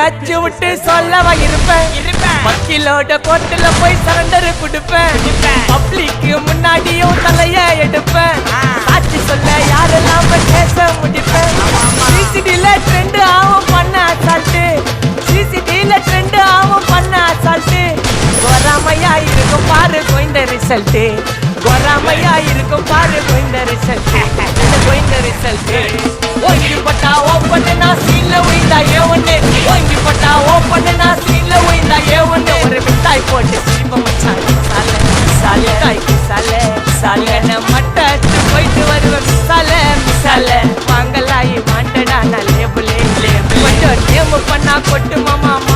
அச்சு விட்டு சொல்லவா இருப்பேன். வக்கீலோட கோர்ட்டுல போய் சரண்டர் கொடுப்பேன். பப்ளிக்கு முன்னாடியும் தலைய எடுப்பேன். சாட்சி சொல்ல யாரெல்லாம் கேச முடிப்பேன். சிசிடில ட்ரெண்ட் ஆகும் பண்ண அசால்ட்டு. சிசிடில ட்ரெண்ட் ஆகும் பண்ண அசால்ட்டு. கோராமையா இருக்கும் பாரு கோயிந்த ரிசல்ட்டு. கோராமையா இருக்கும் பாரு கோயிந்த ரிசல்ட்டு. கோயிந்த ரிசல்ட்டு. ஓங்கி பட்டா ஓப்பன் நான் சீன்ல உயிந்தா ஏவன்னு. ஓங்கி பட்டா ஓப்பன் நான் சீன்ல உயிந்தா ஏவன்னு. ஒரு மிட்டாய் போட்டு சீப்ப மச்சான் சாலை சாலை தாய்க்கு சாலை சாலை மட்டாச்சு போயிட்டு வருவேன். மிசால மிசால வாங்கலாயி மாண்டடா நான் லேபிளே லேபிள் நேம் பண்ணா கொட்டு மாமா.